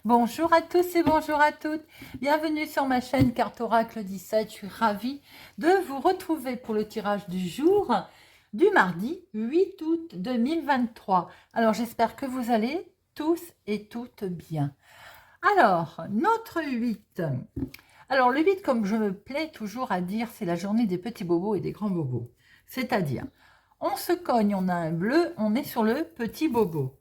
Bonjour à tous et bonjour à toutes. Bienvenue sur ma chaîne Carte Oracle 17. Je suis ravie de vous retrouver pour le tirage du jour du mardi 8 août 2023. Alors j'espère que vous allez tous et toutes bien. Alors, notre 8. Alors le 8, comme je me plais toujours à dire, c'est la journée des petits bobos et des grands bobos. C'est-à-dire, on se cogne, on a un bleu, on est sur le petit bobo.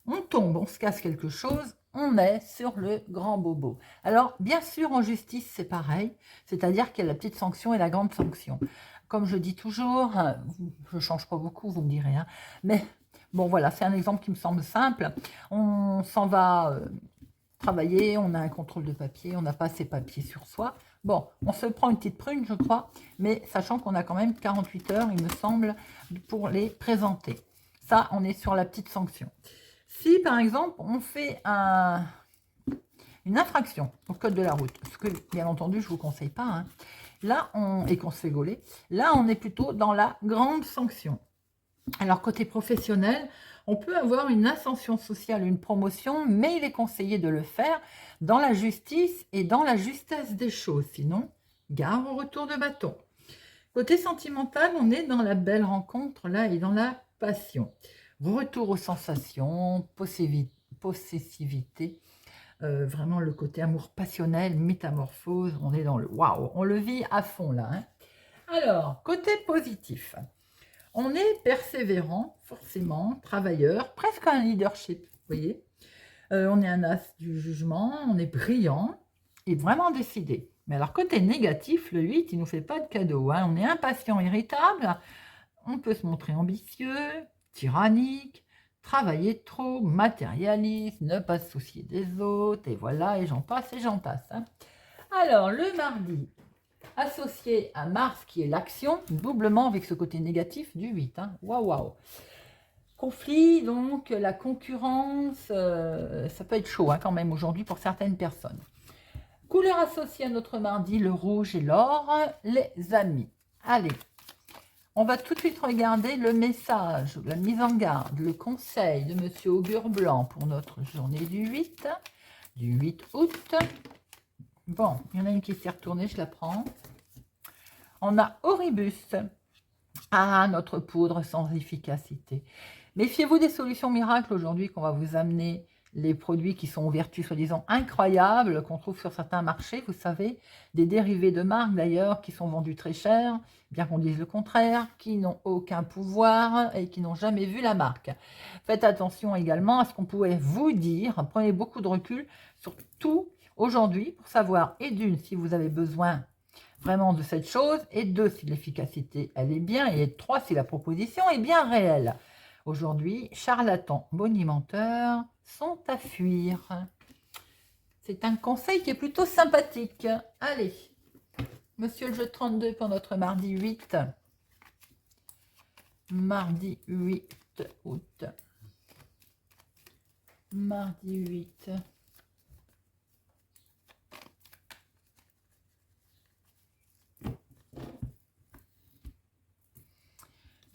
On tombe, on se casse quelque chose, on est sur le grand bobo. Alors, bien sûr, en justice, c'est pareil, c'est-à-dire qu'il y a la petite sanction et la grande sanction. Comme je dis toujours, je ne change pas beaucoup, vous me direz, hein, mais bon, voilà, c'est un exemple qui me semble simple. On s'en va travailler, on a un contrôle de papier, on n'a pas ses papiers sur soi. Bon, on se prend une petite prune, je crois, mais sachant qu'on a quand même 48 heures, il me semble, pour les présenter. Ça, on est sur la petite sanction. Si, par exemple, on fait une infraction au code de la route, ce que, bien entendu, je ne vous conseille pas, hein, là, et qu'on se fait gauler, là, on est plutôt dans la grande sanction. Alors, côté professionnel, on peut avoir une ascension sociale, une promotion, mais il est conseillé de le faire dans la justice et dans la justesse des choses. Sinon, gare au retour de bâton. Côté sentimental, on est dans la belle rencontre, là, et dans la passion. Retour aux sensations, possessivité, vraiment le côté amour passionnel, métamorphose, on est dans le waouh, on le vit à fond là. Hein. Alors, côté positif, on est persévérant, forcément, travailleur, presque un leadership, vous voyez. On est un as du jugement, on est brillant et vraiment décidé. Mais alors, côté négatif, le 8, il ne nous fait pas de cadeau. Hein. On est impatient, irritable, on peut se montrer ambitieux, tyrannique, travailler trop, matérialiste, ne pas se soucier des autres, et voilà, et j'en passe, et j'en passe. Hein. Alors, le mardi, associé à Mars, qui est l'action, doublement avec ce côté négatif du 8. Hein. Waouh, waouh. Conflit, donc, la concurrence, ça peut être chaud hein, quand même aujourd'hui pour certaines personnes. Couleur associée à notre mardi, le rouge et l'or, les amis. Allez, on va tout de suite regarder le message, la mise en garde, le conseil de Monsieur Augure Blanc pour notre journée du 8 août. Bon, il y en a une qui s'est retournée, je la prends. On a Oribus. Ah, notre poudre sans efficacité. Méfiez-vous des solutions miracles aujourd'hui qu'on va vous amener. Les produits qui sont aux vertus soi-disant incroyables qu'on trouve sur certains marchés, vous savez, des dérivés de marque d'ailleurs qui sont vendus très cher, bien qu'on dise le contraire, qui n'ont aucun pouvoir et qui n'ont jamais vu la marque. Faites attention également à ce qu'on pouvait vous dire, prenez beaucoup de recul sur tout aujourd'hui pour savoir, et d'une, si vous avez besoin vraiment de cette chose, et deux, si l'efficacité elle est bien, et trois, si la proposition est bien réelle. Aujourd'hui, charlatans, bonimenteurs sont à fuir. C'est un conseil qui est plutôt sympathique. Allez, monsieur le jeu 32 pour notre mardi 8. Mardi 8 août. Mardi 8.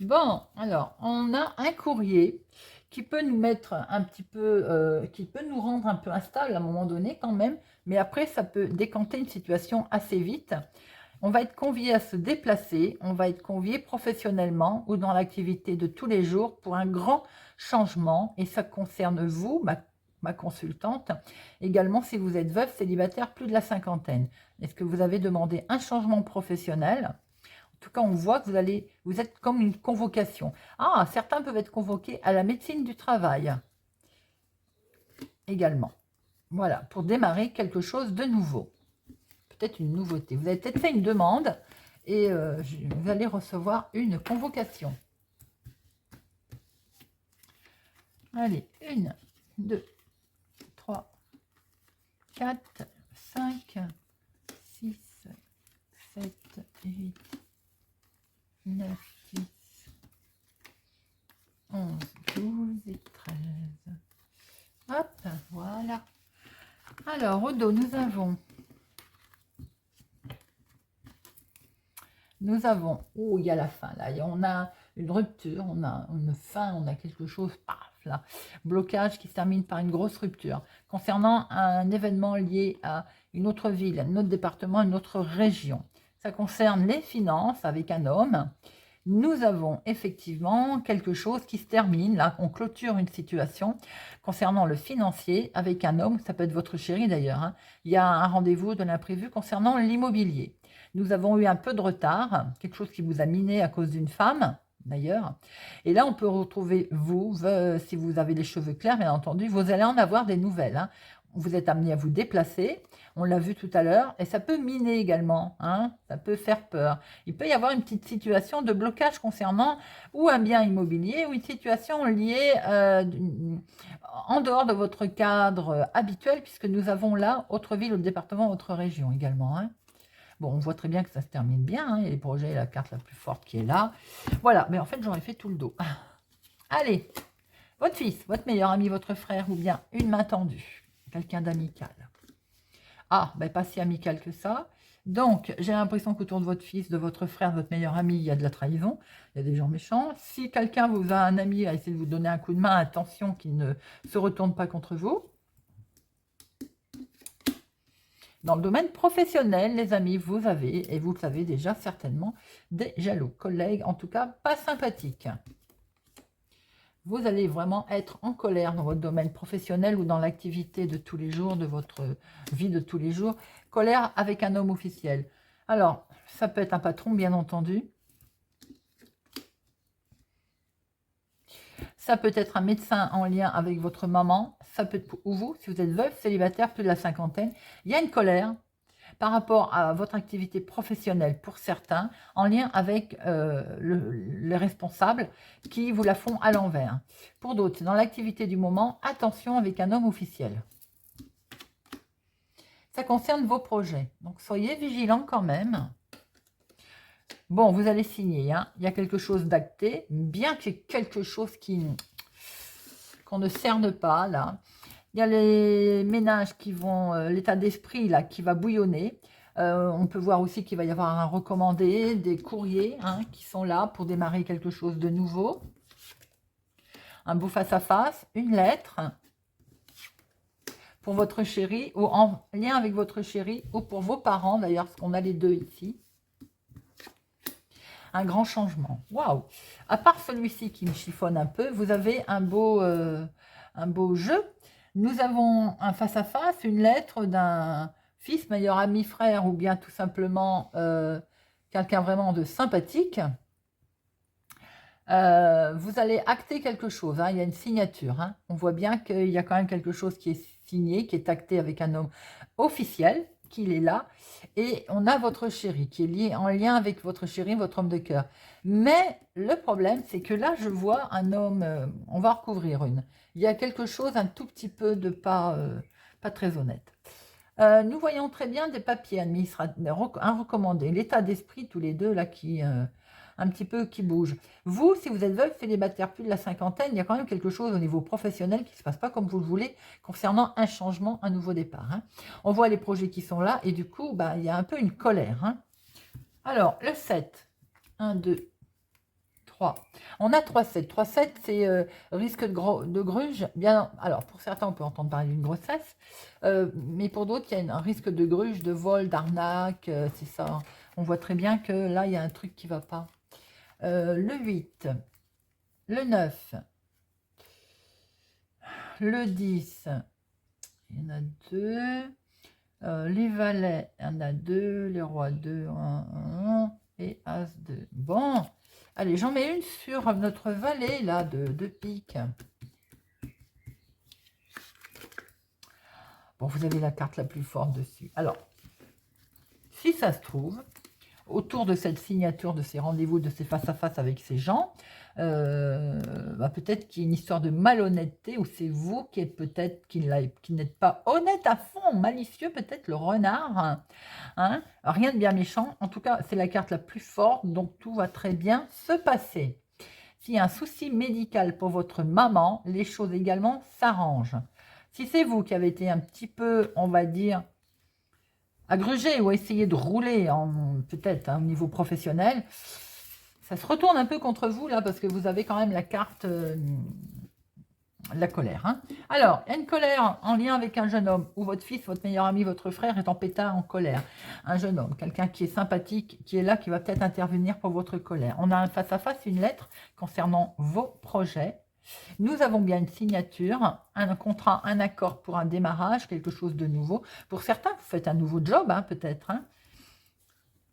Bon, alors, on a un courrier qui peut nous mettre un petit peu, qui peut nous rendre un peu instable à un moment donné quand même, mais après, ça peut décanter une situation assez vite. On va être convié à se déplacer, on va être convié professionnellement ou dans l'activité de tous les jours pour un grand changement, et ça concerne vous, ma consultante, également si vous êtes veuve, célibataire, plus de la cinquantaine. Est-ce que vous avez demandé un changement professionnel ? En tout cas, on voit que vous êtes comme une convocation. Ah, certains peuvent être convoqués à la médecine du travail également. Voilà, pour démarrer quelque chose de nouveau. Peut-être une nouveauté. Vous avez peut-être fait une demande et vous allez recevoir une convocation. Allez, 1, 2, 3, 4, 5, 6, 7, 8, 9, 10, 11, 12 et 13. Hop, voilà. Alors, au dos, nous avons, oh, il y a la fin, là. On a une rupture, on a une fin, on a quelque chose, paf, là. Blocage qui se termine par une grosse rupture. Concernant un événement lié à une autre ville, un autre département, une autre région. Ça concerne les finances avec un homme. Nous avons effectivement quelque chose qui se termine. Là, on clôture une situation concernant le financier avec un homme. Ça peut être votre chéri d'ailleurs. Hein. Il y a un rendez-vous de l'imprévu concernant l'immobilier. Nous avons eu un peu de retard, quelque chose qui vous a miné à cause d'une femme, d'ailleurs. Et là, on peut retrouver vous, si vous avez les cheveux clairs, bien entendu, vous allez en avoir des nouvelles. Hein. Vous êtes amené à vous déplacer, on l'a vu tout à l'heure, et ça peut miner également, hein, ça peut faire peur. Il peut y avoir une petite situation de blocage concernant ou un bien immobilier ou une situation liée en dehors de votre cadre habituel, puisque nous avons là autre ville, autre département, autre région également. Hein. Bon, on voit très bien que ça se termine bien, hein, il y a les projets, la carte la plus forte qui est là. Voilà, mais en fait, j'aurais fait tout le dos. Allez, votre fils, votre meilleur ami, votre frère ou bien une main tendue. Quelqu'un d'amical. Ah, ben pas si amical que ça. Donc, j'ai l'impression qu'autour de votre fils, de votre frère, de votre meilleur ami, il y a de la trahison. Il y a des gens méchants. Si quelqu'un vous a un ami à essayer de vous donner un coup de main, attention qu'il ne se retourne pas contre vous. Dans le domaine professionnel, les amis, vous avez, et vous le savez déjà certainement, des jaloux collègues, en tout cas pas sympathiques. Vous allez vraiment être en colère dans votre domaine professionnel ou dans l'activité de tous les jours, de votre vie de tous les jours. Colère avec un homme officiel. Alors, ça peut être un patron, bien entendu. Ça peut être un médecin en lien avec votre maman. Ça peut être, ou vous, si vous êtes veuf, célibataire, plus de la cinquantaine. Il y a une colère par rapport à votre activité professionnelle pour certains, en lien avec les responsables qui vous la font à l'envers. Pour d'autres, dans l'activité du moment, attention avec un homme officiel. Ça concerne vos projets, donc soyez vigilants quand même. Bon, vous allez signer, hein. Il y a quelque chose d'acté, bien qu'il y ait quelque chose qu'on ne cerne pas, là. Il y a les ménages qui vont, l'état d'esprit là qui va bouillonner. On peut voir aussi qu'il va y avoir un recommandé, des courriers hein, qui sont là pour démarrer quelque chose de nouveau. Un beau face-à-face, une lettre pour votre chéri ou en lien avec votre chéri ou pour vos parents d'ailleurs, parce qu'on a les deux ici. Un grand changement. Waouh! À part celui-ci qui me chiffonne un peu, vous avez un beau jeu. Nous avons un face-à-face, une lettre d'un fils, meilleur ami, frère, ou bien tout simplement quelqu'un vraiment de sympathique. Vous allez acter quelque chose, hein, il y a une signature. Hein. On voit bien qu'il y a quand même quelque chose qui est signé, qui est acté avec un homme officiel, qu'il est là. Et on a votre chéri, qui est lié en lien avec votre chéri, votre homme de cœur. Mais le problème, c'est que là, je vois un homme, on va recouvrir une. Il y a quelque chose un tout petit peu de pas très honnête. Nous voyons très bien des papiers administratifs, un recommandé, l'état d'esprit tous les deux là qui un petit peu qui bouge. Vous, si vous êtes veuf, célibataire, plus de la cinquantaine, il y a quand même quelque chose au niveau professionnel qui ne se passe pas comme vous le voulez concernant un changement, un nouveau départ. Hein. On voit les projets qui sont là et du coup, bah, il y a un peu une colère. Hein. Alors, le 7, 1, 2, 3. On a 3-7. 3-7, c'est risque de gruge. Bien, alors, pour certains, on peut entendre parler d'une grossesse, mais pour d'autres, il y a un risque de gruge, de vol, d'arnaque. C'est ça. On voit très bien que là, il y a un truc qui ne va pas. Le 8, le 9, le 10, il y en a 2. Les valets, il y en a 2. Les rois 2, 1, et As 2. Bon. Allez, j'en mets une sur notre valet, là, de pique. Bon, vous avez la carte la plus forte dessus. Alors, si ça se trouve, autour de cette signature, de ces rendez-vous, de ces face-à-face avec ces gens, bah peut-être qu'il y a une histoire de malhonnêteté, ou c'est vous qui êtes peut-être qui n'êtes pas honnête à fond, malicieux, peut-être le renard. Hein, rien de bien méchant. En tout cas, c'est la carte la plus forte, donc tout va très bien se passer. S'il y a un souci médical pour votre maman, les choses également s'arrangent. Si c'est vous qui avez été un petit peu, on va dire, agruger ou essayer de rouler peut-être au niveau professionnel, ça se retourne un peu contre vous là parce que vous avez quand même la carte la colère. Hein. Alors, il y a une colère en lien avec un jeune homme, ou votre fils, votre meilleur ami, votre frère est en pétard, en colère. Un jeune homme, quelqu'un qui est sympathique, qui est là, qui va peut-être intervenir pour votre colère. On a un face-à-face, une lettre concernant vos projets. Nous avons bien une signature, un contrat, un accord pour un démarrage, quelque chose de nouveau. Pour certains, vous faites un nouveau job, hein, peut-être. Hein.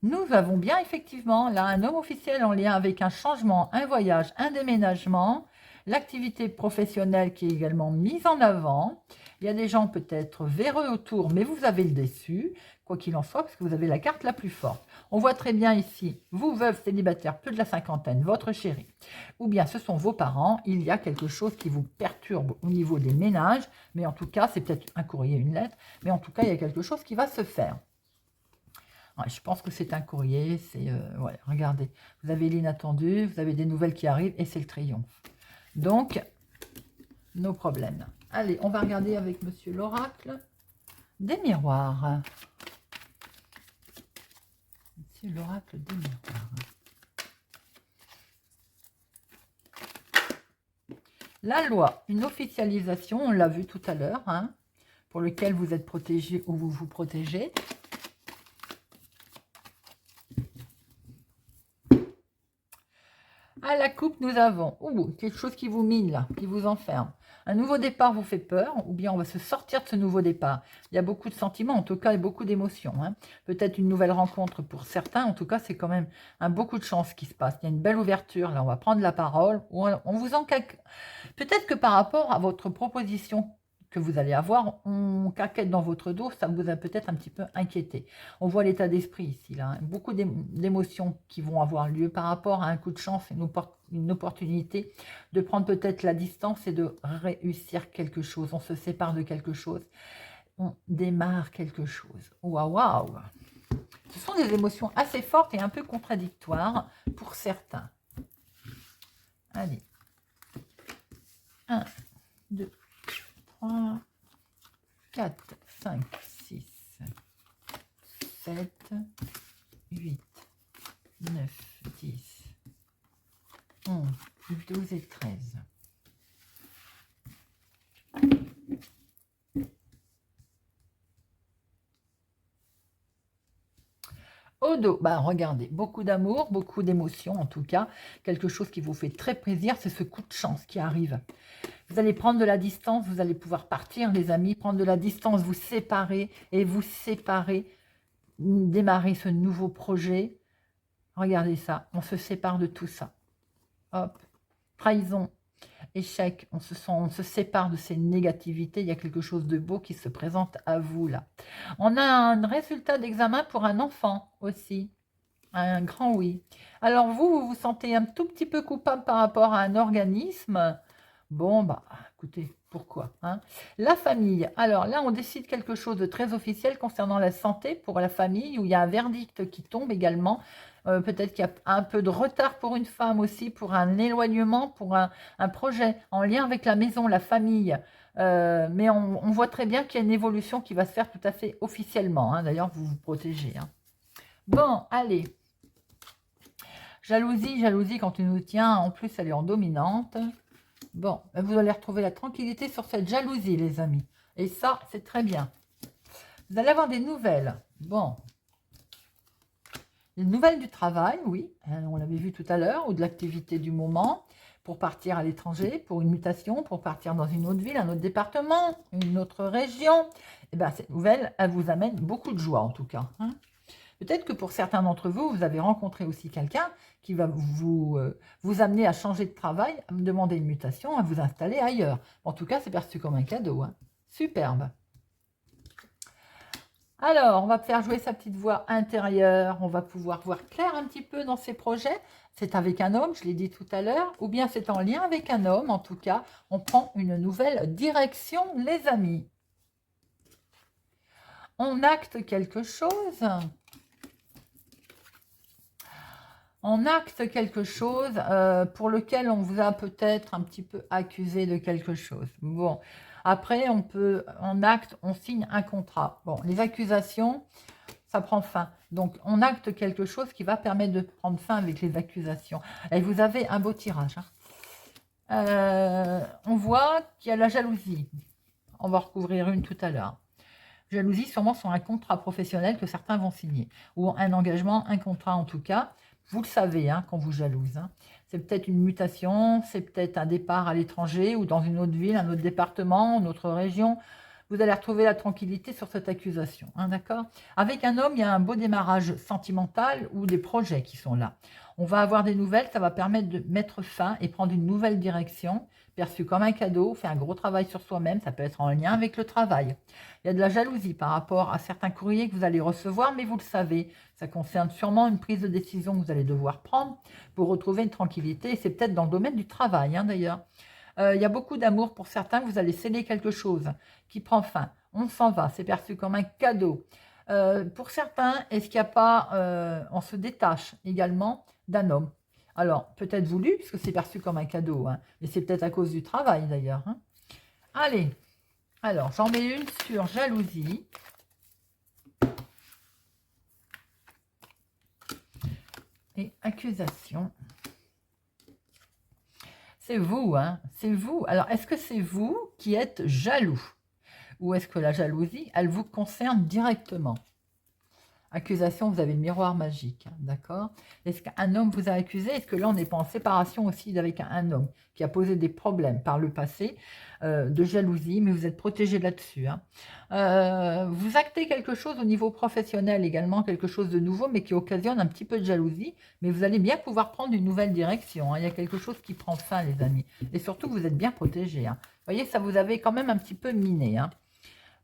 Nous avons bien effectivement là un homme officiel en lien avec un changement, un voyage, un déménagement, l'activité professionnelle qui est également mise en avant. Il y a des gens peut-être véreux autour, mais vous avez le déçu, quoi qu'il en soit, parce que vous avez la carte la plus forte. On voit très bien ici, vous, veuve célibataire, plus de la cinquantaine, votre chéri, ou bien ce sont vos parents, il y a quelque chose qui vous perturbe au niveau des ménages, mais en tout cas, c'est peut-être un courrier, une lettre, mais en tout cas, il y a quelque chose qui va se faire. Ouais, je pense que c'est un courrier, c'est... ouais, regardez, vous avez l'inattendu, vous avez des nouvelles qui arrivent et c'est le triomphe. Donc, nos problèmes. Allez, on va regarder avec Monsieur l'Oracle des miroirs. Monsieur l'Oracle des miroirs. La loi, une officialisation, on l'a vu tout à l'heure, hein, pour lequel vous êtes protégé ou vous vous protégez. À la coupe, nous avons quelque chose qui vous mine là, qui vous enferme. Un nouveau départ vous fait peur, ou bien on va se sortir de ce nouveau départ. Il y a beaucoup de sentiments, en tout cas, et beaucoup d'émotions. Hein. Peut-être une nouvelle rencontre pour certains, en tout cas, c'est quand même beaucoup de chance qui se passe. Il y a une belle ouverture, là, on va prendre la parole. On vous en... Peut-être que par rapport à votre proposition que vous allez avoir, on caquette dans votre dos, ça vous a peut-être un petit peu inquiété. On voit l'état d'esprit ici, là, beaucoup d'émotions qui vont avoir lieu par rapport à un coup de chance, une opportunité de prendre peut-être la distance et de réussir quelque chose. On se sépare de quelque chose, on démarre quelque chose. Waouh, waouh! Ce sont des émotions assez fortes et un peu contradictoires pour certains. Allez. 1, 2, 3, 4, 5, 6, 7, 8, 9, 10, 11, 12 et 13. Au dos, regardez, beaucoup d'amour, beaucoup d'émotions en tout cas. Quelque chose qui vous fait très plaisir, c'est ce coup de chance qui arrive. Vous allez prendre de la distance, vous allez pouvoir partir les amis, prendre de la distance, vous séparer et vous séparer, démarrer ce nouveau projet. Regardez ça, on se sépare de tout ça. Hop, trahison, échec, on se sépare de ces négativités, il y a quelque chose de beau qui se présente à vous là. On a un résultat d'examen pour un enfant aussi, un grand oui. Alors vous vous sentez un tout petit peu coupable par rapport à un organisme. Bon, écoutez, pourquoi hein? La famille, alors là on décide quelque chose de très officiel concernant la santé pour la famille, où il y a un verdict qui tombe également. Peut-être qu'il y a un peu de retard pour une femme aussi, pour un éloignement, pour un projet en lien avec la maison, la famille. Mais on voit très bien qu'il y a une évolution qui va se faire tout à fait officiellement. Hein. D'ailleurs, vous vous protégez. Hein. Bon, allez. Jalousie, jalousie quand tu nous tiens. En plus, elle est en dominante. Bon, vous allez retrouver la tranquillité sur cette jalousie, les amis. Et ça, c'est très bien. Vous allez avoir des nouvelles. Bon. Des nouvelles du travail, oui. On l'avait vu tout à l'heure. Ou de l'activité du moment. Pour partir à l'étranger, pour une mutation, pour partir dans une autre ville, un autre département, une autre région. Et bien, cette nouvelle, elle vous amène beaucoup de joie, en tout cas. Hein. Peut-être que pour certains d'entre vous, vous avez rencontré aussi quelqu'un qui va vous amener à changer de travail, à me demander une mutation, à vous installer ailleurs. En tout cas, c'est perçu comme un cadeau. Hein. Superbe. Alors, on va faire jouer sa petite voix intérieure. On va pouvoir voir clair un petit peu dans ses projets. C'est avec un homme, je l'ai dit tout à l'heure, ou bien c'est en lien avec un homme. En tout cas, on prend une nouvelle direction, les amis. On acte quelque chose. On acte quelque chose pour lequel on vous a peut-être un petit peu accusé de quelque chose. Bon, après, on acte, on signe un contrat. Bon, les accusations, ça prend fin. Donc, on acte quelque chose qui va permettre de prendre fin avec les accusations. Et vous avez un beau tirage. Hein. On voit qu'il y a la jalousie. On va recouvrir une tout à l'heure. Jalousie sûrement sur un contrat professionnel que certains vont signer. Ou un engagement, un contrat en tout cas. Vous le savez hein, quand vous jalouse. Hein. C'est peut-être une mutation, c'est peut-être un départ à l'étranger ou dans une autre ville, un autre département, une autre région. Vous allez retrouver la tranquillité sur cette accusation, hein, d'accord? Avec un homme, il y a un beau démarrage sentimental ou des projets qui sont là. On va avoir des nouvelles, ça va permettre de mettre fin et prendre une nouvelle direction, perçue comme un cadeau, faire un gros travail sur soi-même, ça peut être en lien avec le travail. Il y a de la jalousie par rapport à certains courriers que vous allez recevoir, mais vous le savez, ça concerne sûrement une prise de décision que vous allez devoir prendre pour retrouver une tranquillité, et c'est peut-être dans le domaine du travail d'ailleurs. Il y a beaucoup d'amour pour certains, vous allez sceller quelque chose qui prend fin. On s'en va, c'est perçu comme un cadeau. Pour certains, est-ce qu'il n'y a pas, on se détache également d'un homme. Alors, peut-être voulu, puisque c'est perçu comme un cadeau, hein, mais c'est peut-être à cause du travail d'ailleurs. Hein. Allez, alors j'en mets une sur jalousie. Et accusation. C'est vous, hein, c'est vous. Alors, est-ce que c'est vous qui êtes jaloux? Ou est-ce que la jalousie, elle vous concerne directement? Accusation, vous avez le miroir magique, hein, d'accord? Est-ce qu'un homme vous a accusé? Est-ce que là, on n'est pas en séparation aussi avec un homme qui a posé des problèmes par le passé de jalousie, mais vous êtes protégé là-dessus. Hein. Vous actez quelque chose au niveau professionnel également, quelque chose de nouveau, mais qui occasionne un petit peu de jalousie, mais vous allez bien pouvoir prendre une nouvelle direction. Hein. Il y a quelque chose qui prend fin, les amis. Et surtout, vous êtes bien protégé. Hein. Vous voyez, ça vous avait quand même un petit peu miné. Hein.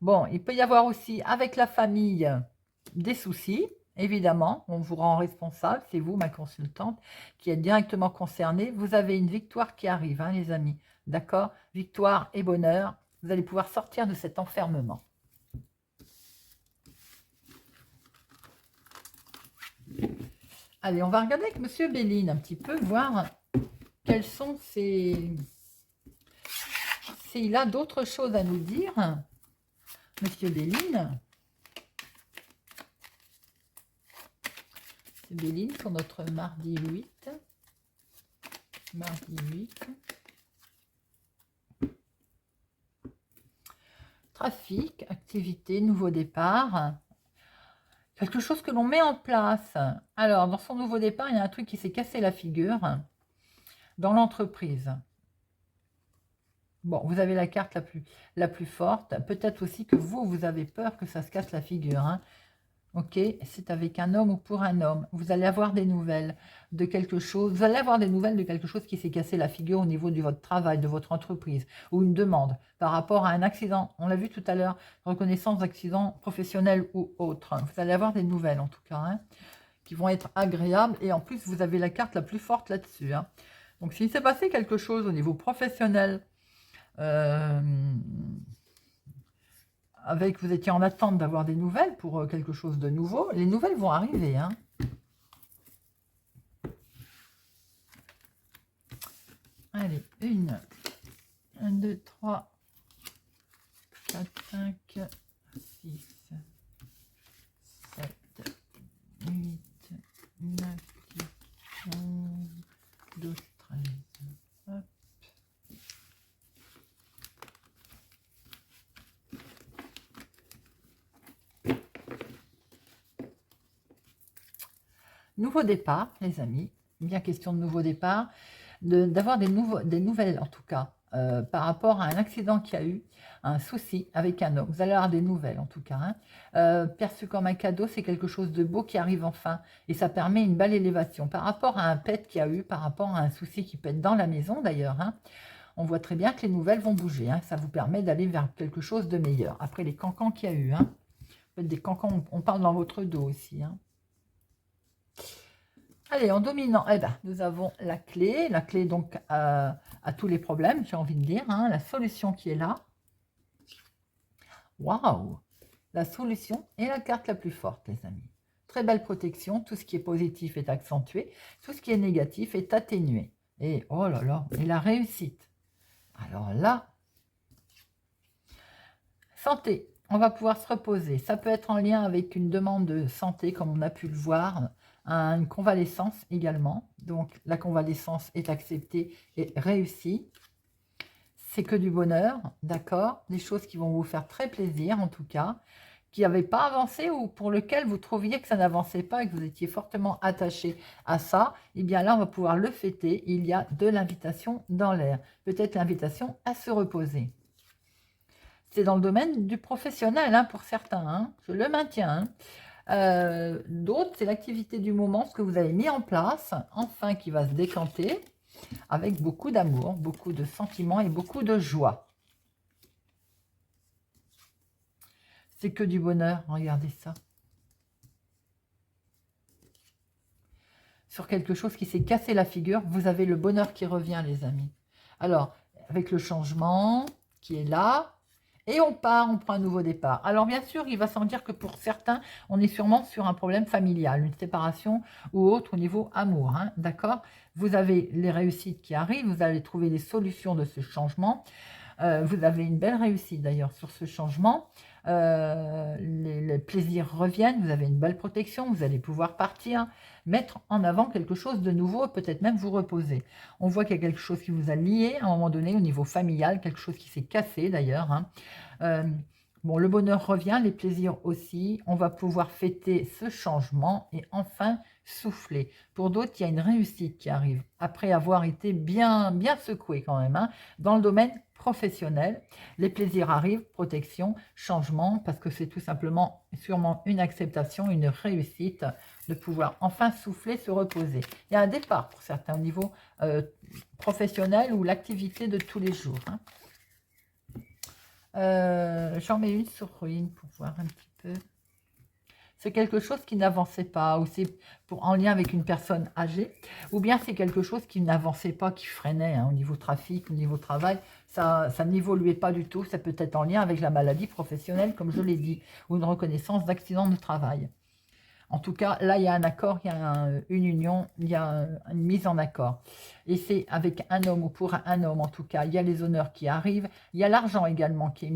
Bon, il peut y avoir aussi, avec la famille, des soucis, évidemment, on vous rend responsable, c'est vous, ma consultante, qui êtes directement concernée. Vous avez une victoire qui arrive, hein, les amis, d'accord? Victoire et bonheur, vous allez pouvoir sortir de cet enfermement. Allez, on va regarder avec Monsieur Béline un petit peu, voir quels sont s'il a d'autres choses à nous dire. Monsieur Béline. Béline pour notre mardi 8. Mardi 8. Trafic, activité, nouveau départ. Quelque chose que l'on met en place. Alors, dans son nouveau départ, il y a un truc qui s'est cassé la figure dans l'entreprise. Bon, vous avez la carte la plus forte. Peut-être aussi que vous avez peur que ça se casse la figure. Hein. Ok, c'est avec un homme ou pour un homme. Vous allez avoir des nouvelles de quelque chose. Vous allez avoir des nouvelles de quelque chose qui s'est cassé la figure au niveau de votre travail, de votre entreprise, ou une demande par rapport à un accident. On l'a vu tout à l'heure, reconnaissance d'accident professionnel ou autre. Vous allez avoir des nouvelles en tout cas, hein, qui vont être agréables. Et en plus, vous avez la carte la plus forte là-dessus. Hein. Donc, s'il s'est passé quelque chose au niveau professionnel, avec vous étiez en attente d'avoir des nouvelles pour quelque chose de nouveau, les nouvelles vont arriver. Hein. Allez, 1, 2, 3, 4, 5, 6, 7, 8, 9, 10, 11, 12, 13. Hop. Nouveau départ, les amis. Bien question de nouveau départ. D'avoir des nouvelles, en tout cas, par rapport à un accident qu'il y a eu, un souci avec un homme. Vous allez avoir des nouvelles, en tout cas. Hein. Perçu comme un cadeau, c'est quelque chose de beau qui arrive enfin. Et ça permet une belle élévation. Par rapport à un pet qu'il y a eu, par rapport à un souci qui peut être dans la maison, d'ailleurs. Hein, on voit très bien que les nouvelles vont bouger. Hein, ça vous permet d'aller vers quelque chose de meilleur. Après les cancans qu'il y a eu. Hein, des cancans, on parle dans votre dos aussi. Hein. Allez, en dominant, eh ben, nous avons la clé donc à tous les problèmes, j'ai envie de dire, hein, la solution qui est là. Waouh! La solution est la carte la plus forte, les amis. Très belle protection, tout ce qui est positif est accentué, tout ce qui est négatif est atténué. Et oh là là, et la réussite. Alors là, santé, on va pouvoir se reposer. Ça peut être en lien avec une demande de santé, comme on a pu le voir, une convalescence également. Donc, la convalescence est acceptée et réussie. C'est que du bonheur, d'accord? Des choses qui vont vous faire très plaisir, en tout cas, qui n'avaient pas avancé ou pour lequel vous trouviez que ça n'avançait pas et que vous étiez fortement attaché à ça. Eh bien là, on va pouvoir le fêter. Il y a de l'invitation dans l'air. Peut-être l'invitation à se reposer. C'est dans le domaine du professionnel, hein, pour certains, hein, je le maintiens. D'autres, c'est l'activité du moment, ce que vous avez mis en place, enfin qui va se décanter avec beaucoup d'amour, beaucoup de sentiments et beaucoup de joie. C'est que du bonheur, regardez ça. Sur quelque chose qui s'est cassé la figure, vous avez le bonheur qui revient, les amis. Alors, avec le changement qui est là, et on part, on prend un nouveau départ. Alors bien sûr, il va sans dire que pour certains, on est sûrement sur un problème familial, une séparation ou autre au niveau amour, hein, d'accord? Vous avez les réussites qui arrivent, vous allez trouver les solutions de ce changement. Vous avez une belle réussite d'ailleurs sur ce changement. Les plaisirs reviennent, vous avez une belle protection, vous allez pouvoir partir, mettre en avant quelque chose de nouveau, peut-être même vous reposer. On voit qu'il y a quelque chose qui vous a lié à un moment donné au niveau familial, quelque chose qui s'est cassé d'ailleurs, hein. Bon, le bonheur revient, les plaisirs aussi. On va pouvoir fêter ce changement et enfin souffler. Pour d'autres, il y a une réussite qui arrive après avoir été bien secoué quand même, hein, dans le domaine professionnel. Les plaisirs arrivent, protection, changement, parce que c'est tout simplement sûrement une acceptation, une réussite de pouvoir enfin souffler, se reposer. Il y a un départ pour certains au niveau professionnel ou l'activité de tous les jours, hein. J'en mets une sur ruine pour voir un petit peu. C'est quelque chose qui n'avançait pas, ou c'est en lien avec une personne âgée, ou bien c'est quelque chose qui n'avançait pas, qui freinait, hein, au niveau trafic, au niveau travail, ça n'évoluait pas du tout. Ça peut être en lien avec la maladie professionnelle, comme je l'ai dit, ou une reconnaissance d'accident de travail. En tout cas, là, il y a un accord, il y a une union, il y a une mise en accord. Et c'est avec un homme ou pour un homme, en tout cas. Il y a les honneurs qui arrivent. Il y a l'argent également qui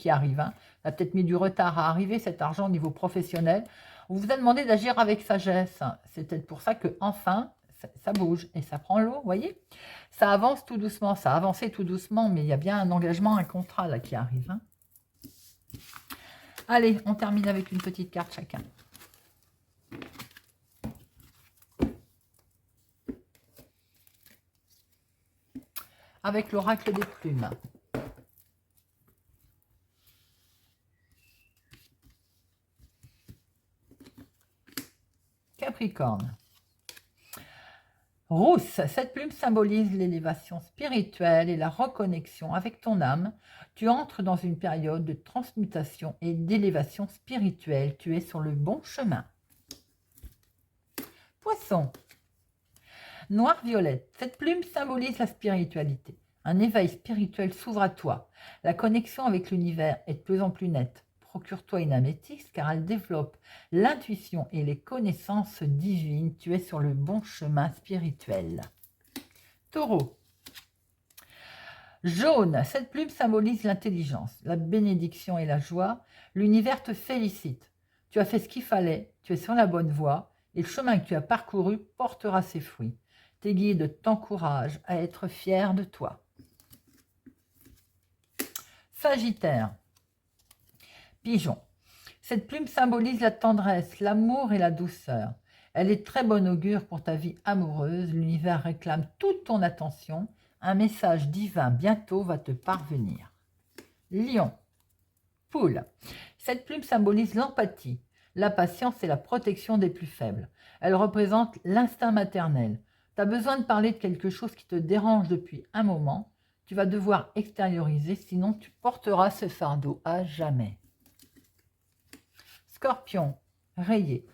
arrive, hein. Ça a peut-être mis du retard à arriver, cet argent au niveau professionnel. On vous a demandé d'agir avec sagesse. C'est peut-être pour ça que enfin ça bouge et ça prend l'eau, vous voyez. Ça avance tout doucement, ça a avancé tout doucement, mais il y a bien un engagement, un contrat là qui arrive, hein. Allez, on termine avec une petite carte chacun. Avec l'oracle des plumes. Capricorne. Rousse, cette plume symbolise l'élévation spirituelle et la reconnexion avec ton âme. Tu entres dans une période de transmutation et d'élévation spirituelle. Tu es sur le bon chemin. Poisson. Noir-violette, cette plume symbolise la spiritualité. Un éveil spirituel s'ouvre à toi. La connexion avec l'univers est de plus en plus nette. Procure-toi une améthyste car elle développe l'intuition et les connaissances divines. Tu es sur le bon chemin spirituel. Taureau. Jaune, cette plume symbolise l'intelligence, la bénédiction et la joie. L'univers te félicite. Tu as fait ce qu'il fallait, tu es sur la bonne voie et le chemin que tu as parcouru portera ses fruits. Tes guides t'encouragent à être fier de toi. Sagittaire. Pigeon. Cette plume symbolise la tendresse, l'amour et la douceur. Elle est très bonne augure pour ta vie amoureuse. L'univers réclame toute ton attention. Un message divin bientôt va te parvenir. Lion. Poule. Cette plume symbolise l'empathie, la patience et la protection des plus faibles. Elle représente l'instinct maternel. Tu as besoin de parler de quelque chose qui te dérange depuis un moment. Tu vas devoir extérioriser, sinon tu porteras ce fardeau à jamais. Scorpion, rayé.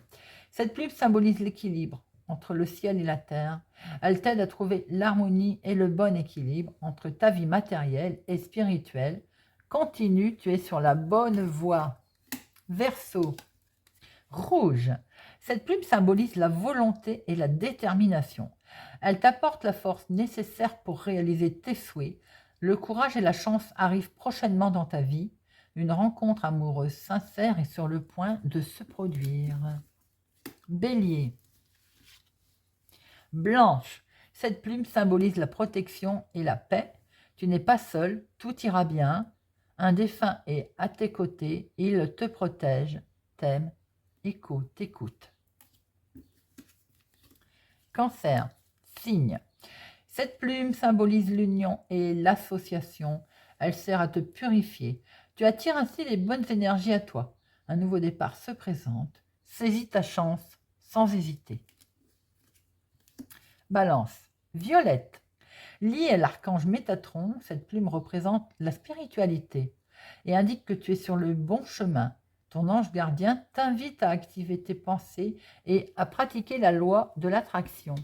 Cette plume symbolise l'équilibre entre le ciel et la terre. Elle t'aide à trouver l'harmonie et le bon équilibre entre ta vie matérielle et spirituelle. Continue, tu es sur la bonne voie. Verseau, rouge. Cette plume symbolise la volonté et la détermination. Elle t'apporte la force nécessaire pour réaliser tes souhaits. Le courage et la chance arrivent prochainement dans ta vie. Une rencontre amoureuse sincère est sur le point de se produire. Bélier. Blanche. Cette plume symbolise la protection et la paix. Tu n'es pas seul, tout ira bien. Un défunt est à tes côtés, il te protège, t'aime, t'écoute. Cancer. Cygne. Cette plume symbolise l'union et l'association. Elle sert à te purifier. Tu attires ainsi les bonnes énergies à toi. Un nouveau départ se présente. Saisis ta chance sans hésiter. Balance. Violette. Liée à l'archange Métatron, cette plume représente la spiritualité et indique que tu es sur le bon chemin. Ton ange gardien t'invite à activer tes pensées et à pratiquer la loi de l'attraction.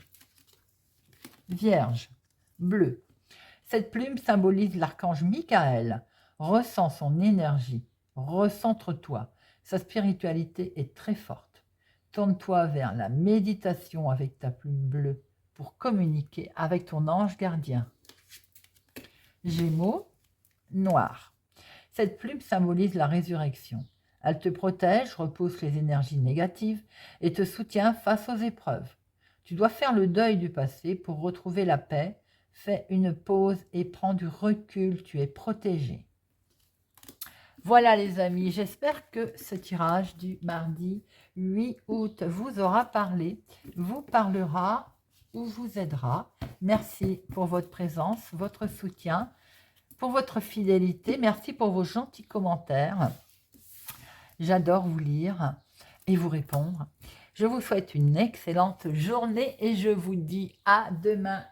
Vierge. Bleu. Cette plume symbolise l'archange Michael. Ressens son énergie. Recentre-toi. Sa spiritualité est très forte. Tourne-toi vers la méditation avec ta plume bleue pour communiquer avec ton ange gardien. Gémeaux. Noir. Cette plume symbolise la résurrection. Elle te protège, repousse les énergies négatives et te soutient face aux épreuves. Tu dois faire le deuil du passé pour retrouver la paix. Fais une pause et prends du recul, tu es protégé. Voilà les amis, j'espère que ce tirage du mardi 8 août vous aura parlé, vous parlera ou vous aidera. Merci pour votre présence, votre soutien, pour votre fidélité. Merci pour vos gentils commentaires. J'adore vous lire et vous répondre. Je vous souhaite une excellente journée et je vous dis à demain.